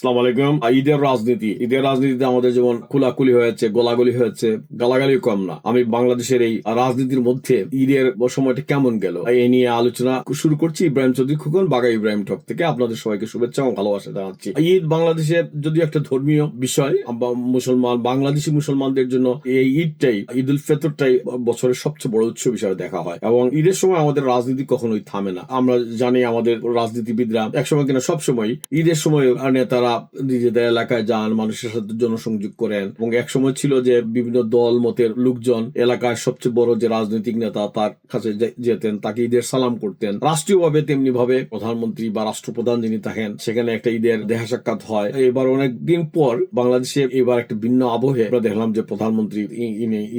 আসসালামু আলাইকুম। ঈদের রাজনীতিতে আমাদের যেমন খোলাখুলি হয়েছে, গোলাগুলি হয়েছে, গালাগালি কম না। আমি বাংলাদেশের এই রাজনীতির মধ্যে ঈদের সময়টা কেমন গেল এই নিয়ে আলোচনা শুরু করছি। ইব্রাহিম চৌধুরী খোকন, বাগা ইব্রাহিম টক থেকে আপনাদের সবাইকে শুভেচ্ছা এবং ভালোবাসা জানাচ্ছি। ঈদ বাংলাদেশে যদিও একটা ধর্মীয় বিষয়, বাংলাদেশি মুসলমানদের জন্য এই ঈদটাই, ঈদ উল ফিতরটাই বছরের সবচেয়ে বড় উৎসব হিসাবে দেখা হয় এবং ঈদের সময় আমাদের রাজনীতি কখনোই থামে না। আমরা জানি আমাদের রাজনীতিবিদরা একসময় কিনা সবসময় ঈদের সময় নেতারা নিজেদের এলাকায় যান, মানুষের সাথে জনসংযোগ করেন এবং এক সময় ছিল যে বিভিন্ন দল মতের লোকজন এলাকায় সবচেয়ে বড় যে রাজনৈতিক নেতা তার কাছে যেতেন, তাকে ঈদের সালাম করতেন। রাষ্ট্রীয়ভাবে তেমনি ভাবে প্রধানমন্ত্রী বা রাষ্ট্রপ্রধান যিনি থাকেন সেখানে একটা ঈদের দেখা সাক্ষাৎ হয়। এবার অনেক দিন পর বাংলাদেশে এবার একটা ভিন্ন আবহে আমরা দেখলাম যে প্রধানমন্ত্রী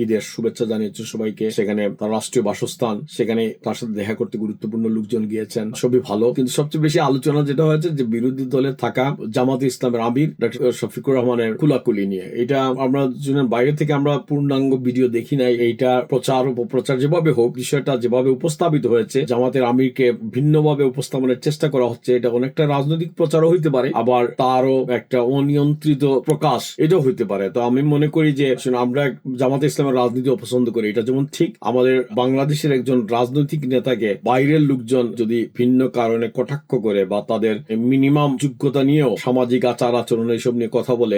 ঈদের শুভেচ্ছা জানিয়েছে সবাইকে। সেখানে তার রাষ্ট্রীয় বাসস্থান, সেখানে তার সাথে দেখা করতে গুরুত্বপূর্ণ লোকজন গিয়েছেন, সবই ভালো। কিন্তু সবচেয়ে বেশি আলোচনা যেটা হয়েছে যে বিরোধী দলে থাকা জামাতে ইসলামের আমির ডক্টর শফিকুর রহমানের কুলাকুলি নিয়ে। এটা আমরা বাইরে থেকে আমরা পূর্ণাঙ্গ ভিডিও দেখি নাই। এইটা প্রচার উপপ্রচার যেভাবে হোক, বিষয়টা যেভাবে উপস্থাপিত হয়েছে, জামাতের আমিরকে ভিন্নভাবে উপস্থাপনের চেষ্টা করা হচ্ছে, এটা অনেকটা রাজনৈতিক প্রচারও হইতে পারে, আবার তারও একটা অনিয়ন্ত্রিত প্রকাশ এটাও হইতে পারে। তো আমি মনে করি যে আমরা জামাতে ইসলামের রাজনীতি অপছন্দ করি, এটা যেমন ঠিক, আমাদের বাংলাদেশের একজন রাজনৈতিক নেতাকে বাইরের লোকজন যদি ভিন্ন কারণে কটাক্ষ করে বা তাদের মিনিমাম যোগ্যতা নিয়েও সামাজিক আচার আচরণ এইসব নিয়ে কথা বলে,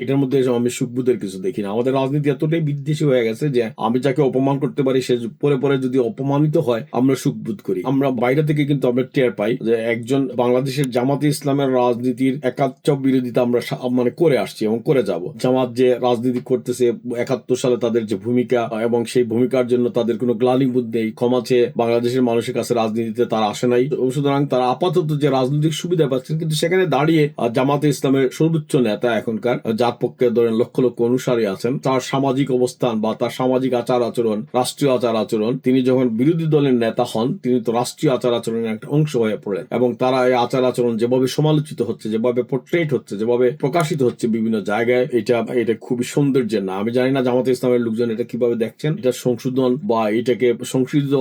এটার মধ্যে আমি সুখবোধের কিছু দেখি না। আমাদের রাজনীতি এতটাই বিদ্বেষী হয়ে গেছে যে আমি যাকে অপমান করতে পারি সে পরে পরে যদি অপমানিত হয় আমরা সুখবোধ করি। আমরা বাইরে থেকে কিন্তু আমরা টের পাই যে একজন বাংলাদেশের জামাতে ইসলামের রাজনীতির একাত্ম বিরোধিতা আমরা করে আসছি এবং করে যাব। জামাত যে রাজনীতি করতেছে 71 সালে তাদের যে ভূমিকা এবং সেই ভূমিকার জন্য তাদের কোনো গ্লানিবোধ নেই, ক্ষমা চেয়ে বাংলাদেশের মানুষের কাছে রাজনীতিতে তারা আসে নাই। সুতরাং তারা আপাতত যে রাজনৈতিক সুবিধা পাচ্ছেন, কিন্তু সেখানে দাঁড়িয়ে জামাতে ইসলামের সর্বোচ্চ নেতা এখনকার, যার পক্ষে ধরেন লক্ষ লক্ষ অনুসারী আছেন, তার সামাজিক অবস্থান বা তার সামাজিক আচার আচরণ, রাষ্ট্রীয় আচার আচরণ, তিনি যখন বিরোধী দলের নেতা হন তিনি তো রাষ্ট্রীয় আচার আচরণের একটা অংশ হয়ে পড়েন এবং তারা এই আচার আচরণ যেভাবে সমালোচিত হচ্ছে, যেভাবে পোর্ট্রেট হচ্ছে, যেভাবে প্রকাশিত হচ্ছে বিভিন্ন জায়গায়, এটা খুবই সৌন্দর্যের না। আমি জানি না জামাতে ইসলামের লোকজন এটা কিভাবে দেখছেন। এটা সংশোধন বা এটাকে সংশোধিত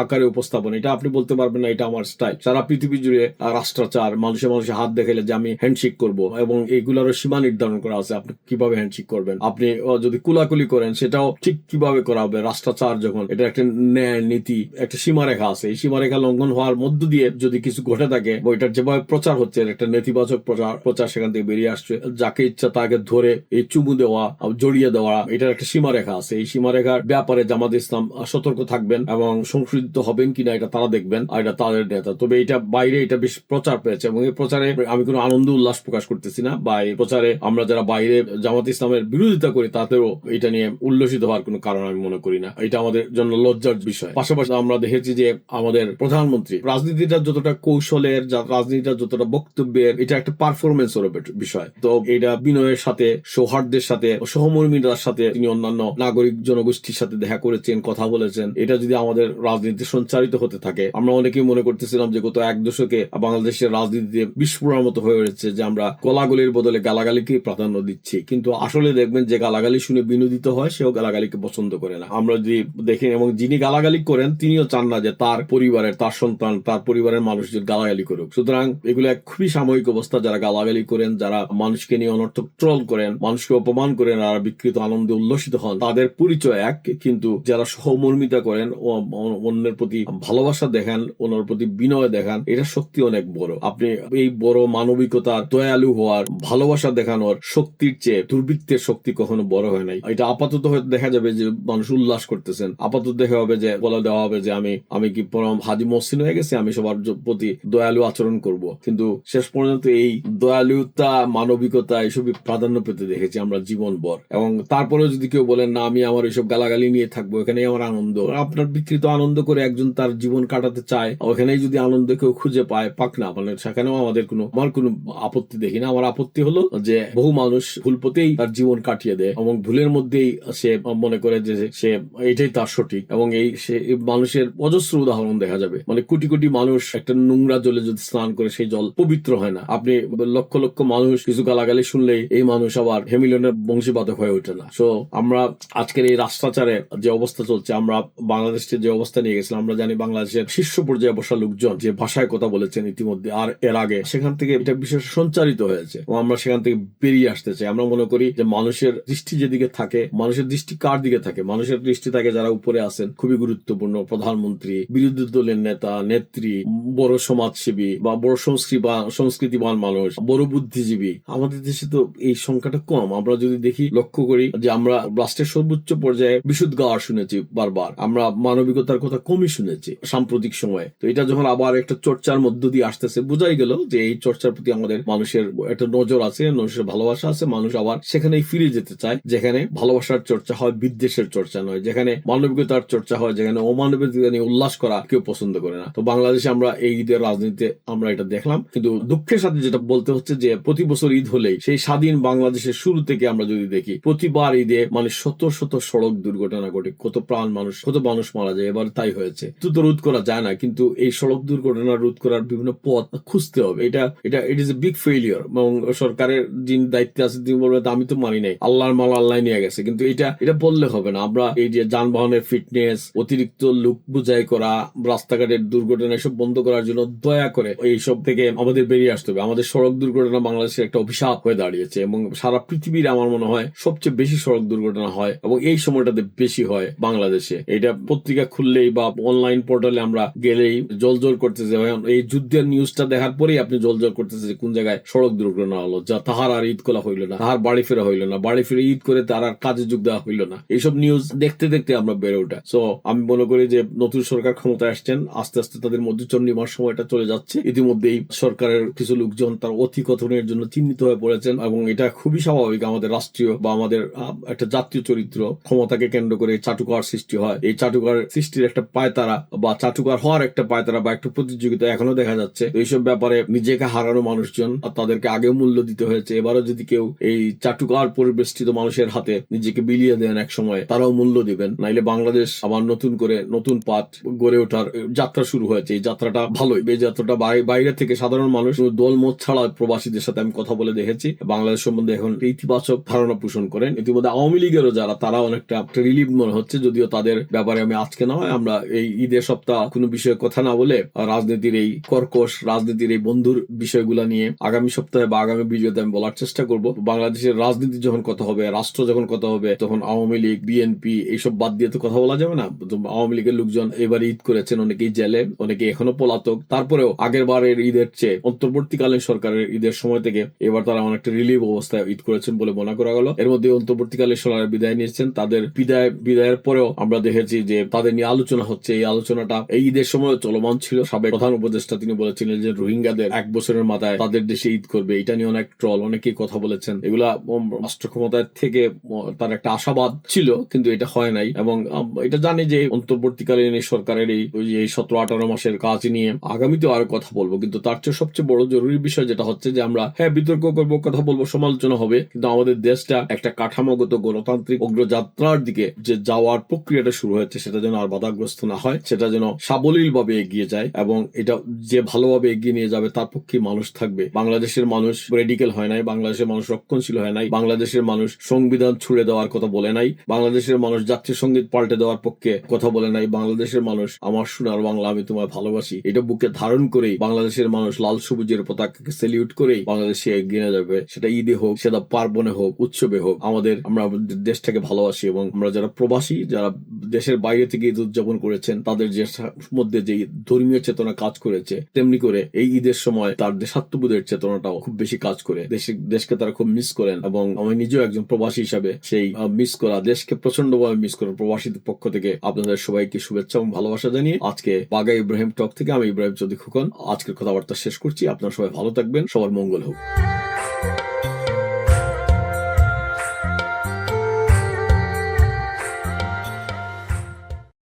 আকারে উপস্থাপন, এটা আপনি বলতে পারবেন না এটা আমার স্টাইল। সারা পৃথিবী জুড়ে রাষ্ট্রাচার, মানুষে মানুষে হাত দেখাইলে যে আমি হ্যান্ডশেক করব এবং এইগুলোরও সীমা নির্ধারণ করা আছে। আপনি কিভাবে হ্যান্ডশেক করবেন, আপনি যদি কুলাকুলি করেন সেটাও ঠিক কিভাবে করা হবে। রাষ্ট্রাচার যখন, এটা একটা ন্যায় নীতি, একটা সীমারেখা আছে, এই সীমারেখা লঙ্ঘন হওয়ার মধ্য দিয়ে যদি কিছু ঘটে থাকে, ওইটার যেভাবে প্রচার হচ্ছে একটা নেতিবাচক প্রচার সেখান থেকে বেরিয়ে আসছে, যাকে ইচ্ছা তাকে ধরে এই চুমু দেওয়া, জড়িয়ে দেওয়া, এটার একটা সীমারেখা আছে। এই সীমারেখার ব্যাপারে জামাত ইসলাম সতর্ক থাকবেন এবং সংশোধিত হবেন কিনা এটা তারা দেখবেন, আর এটা তাদের নেতা। তবে এটা বাইরে এটা বেশ প্রচার পেয়েছে এবং এই প্রচারে আমি কোনো আনন্দ উল্লাস প্রকাশ করতেছি না, বা এই প্রচারে আমরা যারা বাইরে জামাত ইসলামের বিরোধিতা করি তাতেও এটা নিয়ে উল্লসিত হওয়ার কোনো কারণ আমি মনে করি না। এটা আমাদের জন্য লজ্জার বিষয়। পাশাপাশি আমরা দেখেছি যে আমাদের প্রধানমন্ত্রী রাজনীতিটা যতটা কৌশলের, রাজনীতিটা যতটা বক্তব্যের, এটা একটা পারফরমেন্সের বিষয়। তো এটা বিনয়ের সাথে, সৌহার্দ্যের সাথে, সহমর্মিতার সাথে তিনি অন্যান্য নাগরিক জনগোষ্ঠীর সাথে দেখা করেছেন, কথা বলেছেন। এটা যদি আমাদের রাজনীতি সঞ্চারিত হতে থাকে, আমরা অনেকেই মনে করতেছিলাম যে গত এক দশকে বাংলাদেশের রাজনীতিতে বিস্ফোরণের মতো হয়ে রয়েছে যে আমরা গলাগলির বদলে গালাগালিকে প্রাধান্য দিচ্ছি, কিন্তু আসলে দেখবেন যে গালাগালি শুনে বিনোদিত হয় সেও গালাগালিকে পছন্দ করে না। আমরা যদি দেখেন, এবং যিনি গালাগালি করেন তিনিও চান না যে তার পরিবারের, তার সন্তান, তার পরিবারের মানুষজন গালাগালি করুক। সুতরাং এগুলো এক খুবই সাময়িক অবস্থা। যারা গালাগালি করেন, যারা মানুষকে নিয়ে অনর্থক ট্রল করেন, মানুষকে অপমান করেন আর বিকৃত আনন্দে উল্লসিত হন, তাদের পরিচয় এক, কিন্তু যারা সহমর্মিতা করেন ও অন্যের প্রতি ভালোবাসা দেখান, অন্যের প্রতি বিনয় দেখান, এটা শক্তি অনেক বড়। আপনি এই বড় মানবিকতার, দয়ালু হওয়ার, ভালোবাসা দেখানোর শক্তির চেয়ে দুর্বৃত্তের শক্তি কখনো বড় হয় নাই। এটা আপাতত হয়তো দেখা যাবে যে মানুষ উল্লাস করতেছেন, আপাতত দেখা হবে যে বলে দেওয়া হবে যে আমি কি পরম হাজি মহসিন হয়ে গেছি, আমি সবার প্রতি দয়ালু আচরণ করব। কিন্তু শেষ পর্যন্ত এই দয়ালুতা, মানবিকতা এসবই প্রাধান্য পেতে দেখেছি আমরা জীবনভর। এবং তারপরে যদি কেউ বলেন না আমি আমার এইসব গালাগালি নিয়ে থাকবো, এখানেই আমার আনন্দ, আপনার বিকৃত আনন্দ করে একজন তার জীবন কাটাতে চায়, ওখানেই যদি আনন্দ কেউ খুঁজে পায়, পাক না, মানে সেখানেও আমার কোনো আপত্তি দেখি না। আমার আপত্তি হলো যে বহু মানুষ ভুল পথেই তার জীবন কাটিয়ে দেয় এবং ভুলের মধ্যেই সে মনে করে যে সে এটাই তার সঠিক, এবং সে মানুষের অজস্র উদাহরণ দেখা যাবে। মানে কোটি কোটি মানুষ একটা নোংরা জলে যদি স্নান করে সেই জল পবিত্র হয় না। আপনি লক্ষ লক্ষ মানুষ কিছু গালাগালি শুনলেই এই মানুষ আবার হেমিলনের বংশীবাদক হয়ে ওঠে না। সো আমরা আজকের এই রাষ্ট্রাচারে যে অবস্থা চলছে, আমরা বাংলাদেশকে যে অবস্থা নিয়ে গেছিলাম, আমরা জানি বাংলাদেশের শীর্ষ পর্যায়ে বসা লোকজন যে ভাষায় কথা বলেছেন ইতিমধ্যে আর এর আগে, সেখান থেকে এটা বিশেষ সঞ্চার প্রচারিত হয়েছে এবং আমরা সেখান থেকে বেরিয়ে আসতে চাই। আমরা মনে করি যে মানুষের দৃষ্টি যেদিকে থাকে, মানুষের দৃষ্টি কার দিকে থাকে? মানুষের দৃষ্টি থাকে যারা উপরে আছেন, খুবই গুরুত্বপূর্ণ, প্রধানমন্ত্রী, বিরোধী দলের নেতা নেত্রী, বড় সমাজসেবী বা বড় সংস্কৃতিবান মানুষ, বড় বুদ্ধিজীবী। আমাদের দেশে তো এই সংখ্যাটা কম। আমরা যদি দেখি, লক্ষ্য করি যে আমরা রাষ্ট্রের সর্বোচ্চ পর্যায়ে বিশুদ্ধ গাওয়ার শুনেছি বারবার, আমরা মানবিকতার কথা কমই শুনেছি সাম্প্রতিক সময়ে। তো এটা যখন আবার একটা চর্চার মধ্য দিয়ে আসতেছে, বোঝাই গেল যে এই চর্চার প্রতি আমাদের মানুষের একটা নজর আছে, মানুষের ভালোবাসা আছে। মানুষ আবার সেখানেই ফিরে যেতে চায় যেখানে ভালোবাসার চর্চা হয়, বিদ্বেষের চর্চা নয়, যেখানে মানবিকতার চর্চা হয়, যেখানে অমানবিকতা নিয়ে উল্লাস করা কেউ পছন্দ করে না। তো বাংলাদেশে আমরা এই ঈদের রাজনীতিতে আমরা এটা দেখলাম। কিন্তু দুঃখের সাথে যেটা বলতে হচ্ছে যে প্রতি বছর ঈদ হলেই, সেই স্বাধীন বাংলাদেশের শুরু থেকে আমরা যদি দেখি, প্রতিবার ঈদে মানে শত শত সড়ক দুর্ঘটনা ঘটে, কত মানুষ মারা যায়। এবার তাই হয়েছে। তো রোধ করা যায় না, কিন্তু এই সড়ক দুর্ঘটনা রোধ করার বিভিন্ন পথ খুঁজতে হবে। এটা it is a big failure. এবং সরকারের যিনি দায়িত্বে আছে তিনি বলবেন আমি তো মানি নাই, আল্লাহর মাল আল্লাহ নিয়ে গেছে। কিন্তু এটা বললে হবে না। আমরা এই যে যানবাহনের ফিটনেস, অতিরিক্ত লোক বুঝাই করা, রাস্তাঘাটের দুর্ঘটনা এসব বন্ধ করার জন্য দয়া করে এইসব থেকে আমাদের বেরিয়ে আসতে হবে। আমাদের সড়ক দুর্ঘটনা বাংলাদেশের একটা অভিশাপ হয়ে দাঁড়িয়েছে এবং সারা পৃথিবীর আমার মনে হয় সবচেয়ে বেশি সড়ক দুর্ঘটনা হয় এবং এই সময়টাতে বেশি হয় বাংলাদেশে। এটা পত্রিকা খুললেই বা অনলাইন পোর্টালে আমরা গেলেই জলজল করতেছে। এই যুদ্ধের নিউজটা দেখার পরেই আপনি জলজল করতেছে যে কোন জায়গায় সড়ক দুর্ঘটনা হলো, যা তাহার আর ঈদ করা হইলো না, তাহার বাড়ি ফেরা হইলো না, বাড়ি ফিরে ঈদ করে তার আর কাজে যোগ দেওয়া হইলো না। এইসব নিউজ দেখতে দেখতে আমরা বেড়ে ওঠা। সো আমি মনে করি যে নতুন সরকার ক্ষমতায় আসছেন, আস্তে আস্তে তাদের মধ্যচন্ডিমার সময়টা চলে যাচ্ছে। ইতিমধ্যেই সরকারের কিছু লোকজন তার অধিকথনের জন্য চিহ্নিত হয়ে পড়েছেন এবং এটা খুবই স্বাভাবিক। আমাদের রাষ্ট্রীয় বা আমাদের একটা জাতীয় চরিত্র, ক্ষমতাকে কেন্দ্র করে চাটুকার সৃষ্টি হয়। এই চাটুকার সৃষ্টির একটা পায়তারা বা চাটুকার হওয়ার একটা পায়তারা বা একটা প্রতিযোগিতা এখনো দেখা যাচ্ছে। এইসব ব্যাপারে নিজেকে হারানো মানুষজন, তাদেরকে আগেও মূল্য দিতে হয়েছে। এবারও যদি কেউ এই চাটুকার পরিবেষ্টিত মানুষের হাতে নিজেকে বিলিয়ে দেন এক সময়, তারাও মূল্য দিবেন। নাইলে বাংলাদেশ আবার নতুন করে নতুন পাঠ গড়ে ওঠার যাত্রা শুরু হয়েছে। এই যাত্রাটা ভালোই। এই যাত্রাটা বাইরে থেকে সাধারণ মানুষ, দলমত ছাড়া প্রবাসীদের সাথে আমি কথা বলে দেখেছি, বাংলাদেশ সম্বন্ধে এখন ইতিবাচক ধারণা পোষণ করেন। ইতিমধ্যে আওয়ামী লীগেরও যারা, তারা অনেকটা রিলিভ মনে হচ্ছে, যদিও তাদের ব্যাপারে আমি আজকে না হয় আমরা এই ঈদের সপ্তাহ কোনো বিষয়ে কথা না বলে রাজনীতির এই কর্কশ রাজনীতির এই বন্ধুর বিষয়গুলা নিয়ে আগামী সপ্তাহে বা আগামী ভিডিওতে আমি বলার চেষ্টা করব। বাংলাদেশের রাজনীতি যখন কথা হবে, রাষ্ট্র যখন কথা হবে, তখন আওয়ামী লীগ, বিএনপি এইসব বাদ দিয়ে তো কথা বলা যাবে না। আওয়ামী লীগের লোকজন এবার ঈদ করেছেন, অনেকেই জেলে, অনেকে এখনো পলাতক। তারপরেও আগের বারের ঈদের চেয়ে অন্তর্বর্তীকালীন সরকারের ঈদের সময় থেকে এবার তারা অনেকটা রিলিভ অবস্থায় ঈদ করেছেন বলে মনে করা গেল। এর মধ্যে অন্তর্বর্তীকালীন সরকার বিদায় নিয়েছেন। তাদের বিদায়ের পরেও আমরা দেখেছি যে তাদের নিয়ে আলোচনা হচ্ছে। এই আলোচনাটা এই ঈদের সময় চলমান ছিল। সাবেক প্রধান উপদেষ্টা তিনি বলেছিলেন যে রোহিঙ্গাদের 1 বছরের মাথায় তাদের দেশে ঈদ করবে। এটা নিয়ে অনেক ট্রল, অনেকেই কথা বলেছেন। এগুলা রাষ্ট্র ক্ষমতার থেকে তার একটা আশাবাদ ছিল, কিন্তু এটা হয় নাই। এবং এটা জানি যে অন্তর্বর্তীকালীন এই সরকারের এই 17-18 মাসের কাজ নিয়ে আগামীতেও আরো কথা বলবো। কিন্তু তার চেয়ে সবচেয়ে বড় জরুরি বিষয় যেটা হচ্ছে যে আমরা বিতর্ক করবো, কথা বলবো, সমালোচনা হবে, কিন্তু আমাদের দেশটা একটা কাঠামোগত গণতান্ত্রিক অগ্রযাত্রার দিকে যে যাওয়ার প্রক্রিয়াটা শুরু হয়েছে, সেটা যেন আর বাধাগ্রস্ত না হয়, সেটা যেন সাবলীল ভাবে এগিয়ে যায় এবং এটা যে ভালোভাবে এগিয়ে নিয়ে যাবে তার পক্ষে মানুষ থাকবে। বাংলাদেশের মানুষ রেডিক্যাল হয় নাই, বাংলাদেশের মানুষ রক্ষণশীল হয় নাই, বাংলাদেশের মানুষ সংবিধান ছুড়ে দেওয়ার কথা বলে নাই, বাংলাদেশের মানুষ জাতীয় সঙ্গীত পাল্টে দেওয়ার পক্ষে কথা বলে নাই, বাংলাদেশের মানুষ আমার সোনার বাংলা আমি তোমায় ভালোবাসি এটা বুকে ধারণ করেই বাংলাদেশের মানুষ লাল সবুজের পতাকাকে সেলিউট করেই বাংলাদেশে এগিয়ে যাবে। সেটা ঈদে হোক, সেটা পার্বণে হোক, উৎসবে হোক, আমরা দেশটাকে ভালোবাসি। এবং আমরা যারা প্রবাসী, যারা দেশের বাইরে থেকে ঈদ উদযাপন করেছেন, তাদের যে মধ্যে যে ধর্মীয় চেতনা কাজ করেছে, তেমনি করে এই ঈদের সময় তার দেশাত্মবোধের চেতনাটাও খুব বেশি কাজ করে। দেশকে তারা খুব মিস করেন এবং আমি নিজেও একজন প্রবাসী হিসাবে সেই মিস করা দেশকে প্রচন্ডভাবে মিস করেন। প্রবাসীদের পক্ষ থেকে আপনাদের সবাইকে শুভেচ্ছা এবং ভালোবাসা জানিয়ে আজকে বাঘা ইব্রাহিম টক থেকে আমি ইব্রাহিম চৌধুরী খোকন আজকের কথাবার্তা শেষ করছি। আপনারা সবাই ভালো থাকবেন, সবার মঙ্গল হোক।